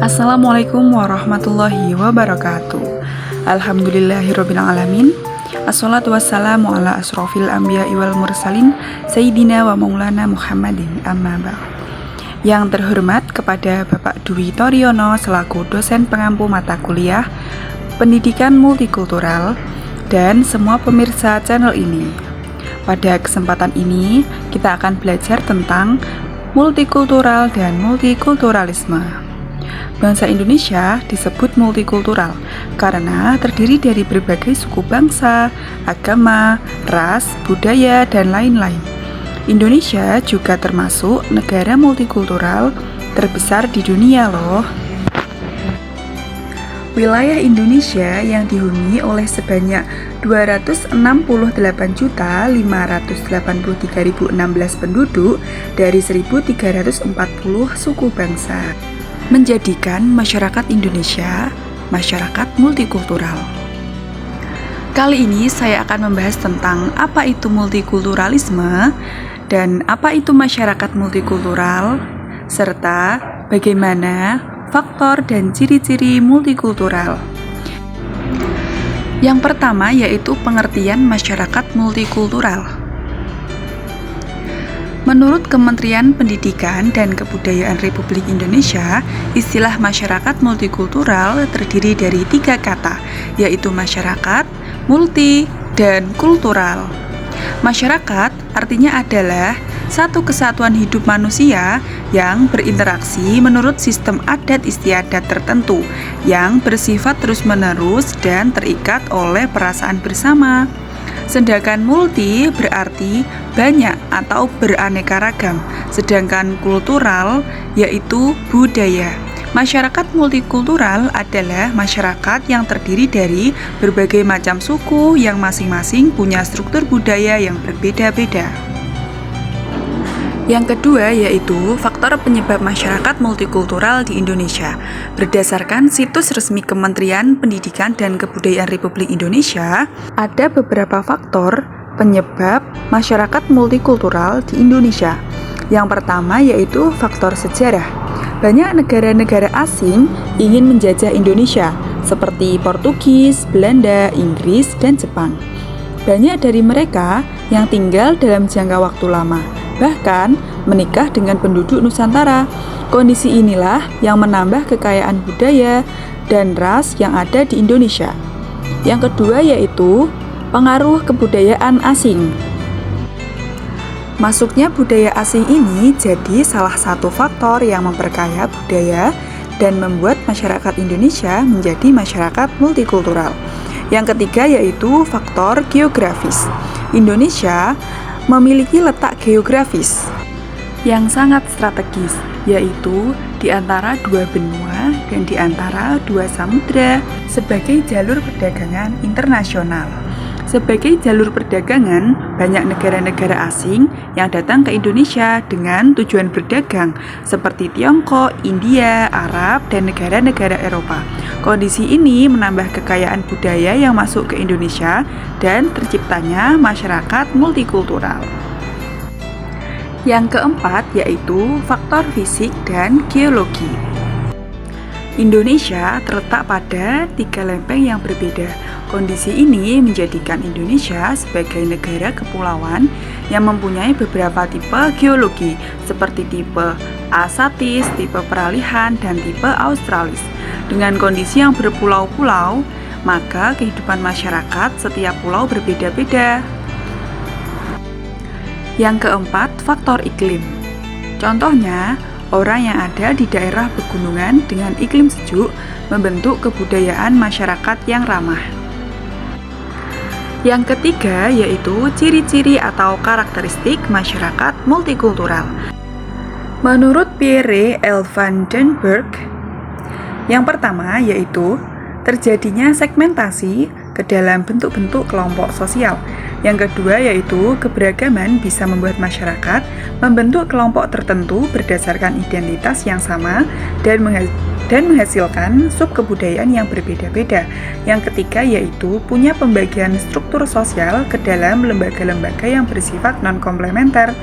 Assalamualaikum warahmatullahi wabarakatuh. Alhamdulillahirrabbilalamin. Assalatu wassalamu ala asrofil anbiya'i wal mursalin Sayyidina wa maulana Muhammadin amma ba'd. Yang terhormat kepada Bapak Dwi Toriono selaku dosen pengampu mata kuliah Pendidikan Multikultural dan semua pemirsa channel ini. Pada kesempatan ini kita akan belajar tentang multikultural dan multikulturalisme. Bangsa Indonesia disebut multikultural karena terdiri dari berbagai suku bangsa, agama, ras, budaya, dan lain-lain. Indonesia juga termasuk negara multikultural terbesar di dunia loh. Wilayah Indonesia yang dihuni oleh sebanyak 268.583.016 penduduk dari 1.340 suku bangsa menjadikan masyarakat Indonesia masyarakat multikultural. Kali ini saya akan membahas tentang apa itu multikulturalisme dan apa itu masyarakat multikultural, serta bagaimana faktor dan ciri-ciri multikultural. Yang pertama yaitu pengertian masyarakat multikultural. Menurut Kementerian Pendidikan dan Kebudayaan Republik Indonesia, istilah masyarakat multikultural terdiri dari 3 kata, yaitu masyarakat, multi, dan kultural. Masyarakat artinya adalah satu kesatuan hidup manusia yang berinteraksi menurut sistem adat istiadat tertentu yang bersifat terus-menerus dan terikat oleh perasaan bersama. Sedangkan multi berarti banyak atau beraneka ragam, sedangkan kultural yaitu budaya. Masyarakat multikultural adalah masyarakat yang terdiri dari berbagai macam suku yang masing-masing punya struktur budaya yang berbeda-beda. Yang kedua yaitu faktor penyebab masyarakat multikultural di Indonesia. Berdasarkan situs resmi Kementerian Pendidikan dan Kebudayaan Republik Indonesia, ada beberapa faktor penyebab masyarakat multikultural di Indonesia. Yang pertama yaitu faktor sejarah. Banyak negara-negara asing ingin menjajah Indonesia, seperti Portugis, Belanda, Inggris, dan Jepang. Banyak dari mereka yang tinggal dalam jangka waktu lama, bahkan menikah dengan penduduk Nusantara. Kondisi inilah yang menambah kekayaan budaya dan ras yang ada di Indonesia. Yang kedua yaitu pengaruh kebudayaan asing. Masuknya budaya asing ini jadi salah satu faktor yang memperkaya budaya dan membuat masyarakat Indonesia menjadi masyarakat multikultural. Yang ketiga yaitu faktor geografis. Indonesia memiliki letak geografis yang sangat strategis, yaitu di antara 2 benua dan di antara 2 samudra sebagai jalur perdagangan internasional. Sebagai jalur perdagangan, banyak negara-negara asing yang datang ke Indonesia dengan tujuan berdagang, seperti Tiongkok, India, Arab, dan negara-negara Eropa. Kondisi ini menambah kekayaan budaya yang masuk ke Indonesia dan terciptanya masyarakat multikultural. Yang keempat yaitu faktor fisik dan geologi. Indonesia terletak pada 3 lempeng yang berbeda. Kondisi ini menjadikan Indonesia sebagai negara kepulauan yang mempunyai beberapa tipe geologi, seperti tipe Asatis, tipe Peralihan, dan tipe Australis. Dengan kondisi yang berpulau-pulau, maka kehidupan masyarakat setiap pulau berbeda-beda. Yang keempat, faktor iklim. Contohnya, orang yang ada di daerah pegunungan dengan iklim sejuk membentuk kebudayaan masyarakat yang ramah. Yang ketiga yaitu ciri-ciri atau karakteristik masyarakat multikultural. Menurut Pierre L. van den Berg, yang pertama yaitu terjadinya segmentasi ke dalam bentuk-bentuk kelompok sosial. Yang kedua yaitu keberagaman bisa membuat masyarakat membentuk kelompok tertentu berdasarkan identitas yang sama dan menghasilkan subkebudayaan yang berbeda-beda. Yang ketiga yaitu punya pembagian struktur sosial ke dalam lembaga-lembaga yang bersifat non-komplementer.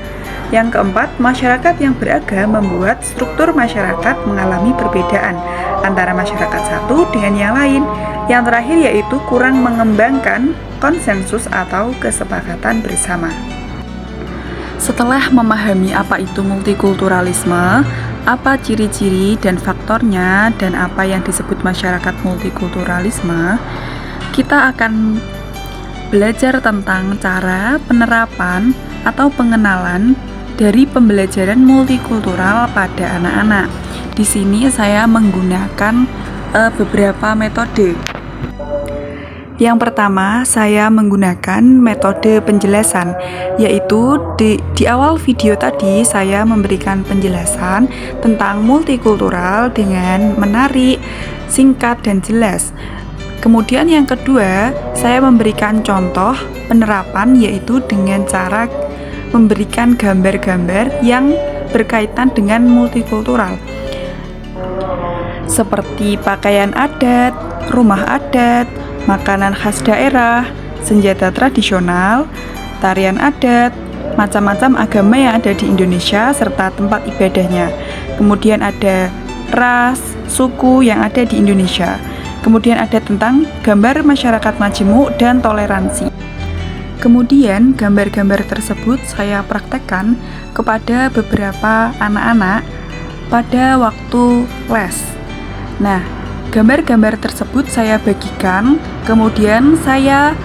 Yang keempat, masyarakat yang beragam membuat struktur masyarakat mengalami perbedaan. antara masyarakat satu dengan yang lain. Yang terakhir yaitu kurang mengembangkan konsensus atau kesepakatan bersama. Setelah memahami apa itu multikulturalisme, apa ciri-ciri dan faktornya, dan apa yang disebut masyarakat multikulturalisme, kita akan belajar tentang cara penerapan atau pengenalan dari pembelajaran multikultural pada anak-anak. Di sini saya menggunakan beberapa metode. Yang pertama, saya menggunakan metode penjelasan, yaitu di awal video tadi saya memberikan penjelasan tentang multikultural dengan menarik, singkat, dan jelas. Kemudian yang kedua, saya memberikan contoh penerapan, yaitu dengan cara memberikan gambar-gambar yang berkaitan dengan multikultural, seperti pakaian adat, rumah adat, makanan khas daerah, senjata tradisional, tarian adat, macam-macam agama yang ada di Indonesia, serta tempat ibadahnya. Kemudian ada ras, suku yang ada di Indonesia. Kemudian ada tentang gambar masyarakat majemuk dan toleransi. Kemudian gambar-gambar tersebut saya praktekkan kepada beberapa anak-anak pada waktu les. Nah, gambar-gambar tersebut saya bagikan, kemudian saya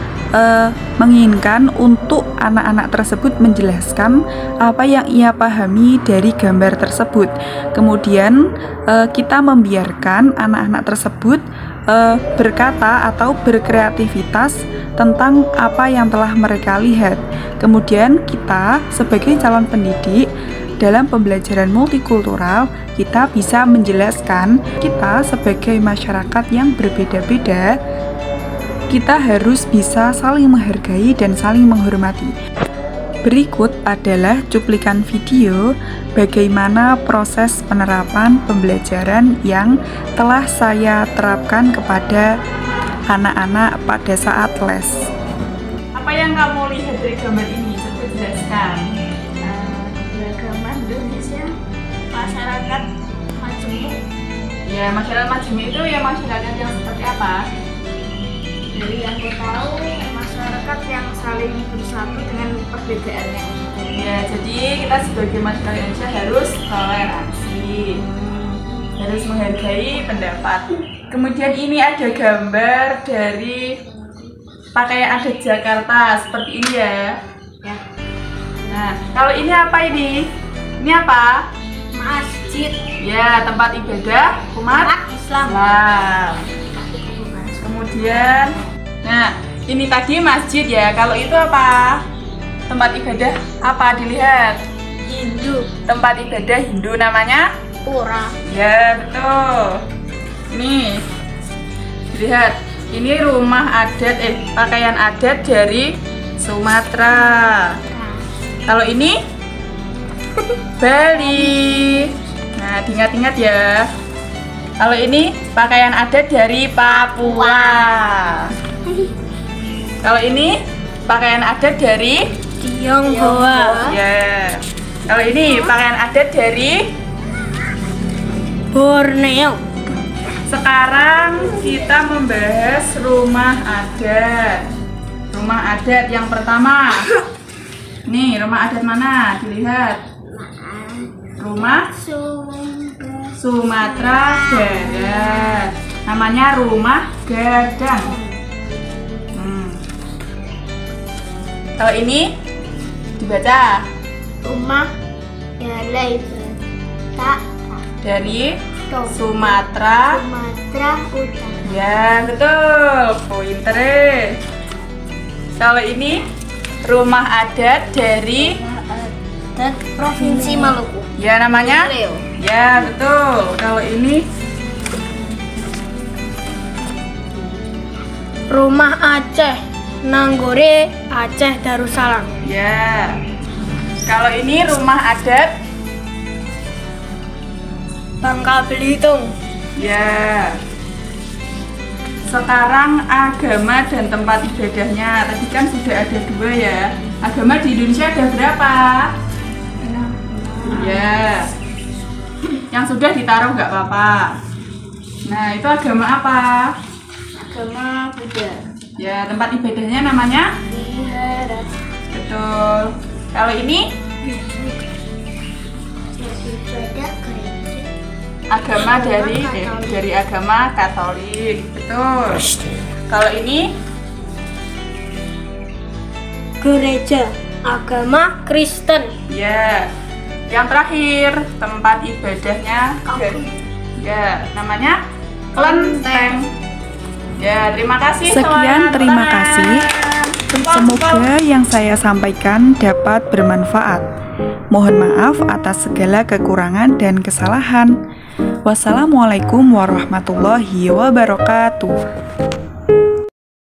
menginginkan untuk anak-anak tersebut menjelaskan apa yang ia pahami dari gambar tersebut. Kemudian kita membiarkan anak-anak tersebut berkata atau berkreativitas tentang apa yang telah mereka lihat. Kemudian kita sebagai calon pendidik dalam pembelajaran multikultural, kita bisa menjelaskan kita sebagai masyarakat yang berbeda-beda, kita harus bisa saling menghargai dan saling menghormati. Berikut adalah cuplikan video bagaimana proses penerapan pembelajaran yang telah saya terapkan kepada anak-anak pada saat les. Apa yang kamu lihat dari gambar ini? Coba jelaskan. Indonesia, masyarakat majemuk. Ya, masyarakat majemuk itu ya masyarakat yang seperti apa? Dari yang aku tahu, masyarakat yang saling bersatu dengan perbedaannya. Ya, jadi kita sebagai masyarakat Indonesia harus toleransi, harus menghargai pendapat. Kemudian ini ada gambar dari pakaian adat Jakarta seperti ini ya. Ya. Nah, kalau ini apa ini? Ini apa? Masjid. Ya, tempat ibadah umat Islam. Kemudian, nah ini tadi masjid ya. Kalau itu apa? Tempat ibadah apa? Dilihat. Hindu. Tempat ibadah Hindu namanya? Pura. Ya, betul. Ini dilihat. Ini rumah adat, pakaian adat dari Sumatera. Kalau ini Bali. Nah, diingat-ingat ya. Kalau ini pakaian adat dari Papua. Kalau ini pakaian adat dari Tionghoa. ya. Kalau ini pakaian adat dari Borneo. Sekarang kita membahas rumah adat. Rumah adat yang pertama. Nih, rumah adat mana? Dilihat. Rumah Sumatera Barat. Namanya rumah gadang. Kalau ini dibaca Rumah Balai Tak dari Sumatera Utara. Ya, betul. Pointer. Kalau ini rumah adat dari Provinsi Maluku. ya namanya? Leo. Ya, betul. Kalau ini Rumah Aceh Nanggore Aceh Darussalam. ya. Kalau ini rumah adat Bangka Belitung. ya. Sekarang agama dan tempat ibadahnya. Tadi kan sudah ada 2 ya. Agama di Indonesia ada berapa? Ya. Yang sudah ditaruh nggak apa-apa. Nah, itu agama apa? Agama Buddha. Ya, tempat ibadahnya namanya? Wihara. Betul. Kalau ini? Ibadah gereja. Agama dari agama Katolik. Betul. Kalau ini? Gereja agama Kristen. Ya. Yang terakhir, tempat ibadahnya ya, namanya kelenteng. Ya, terima kasih. Sekian, terima kasih. Semoga yang saya sampaikan dapat bermanfaat. Mohon maaf atas segala kekurangan dan kesalahan. Wassalamualaikum warahmatullahi wabarakatuh.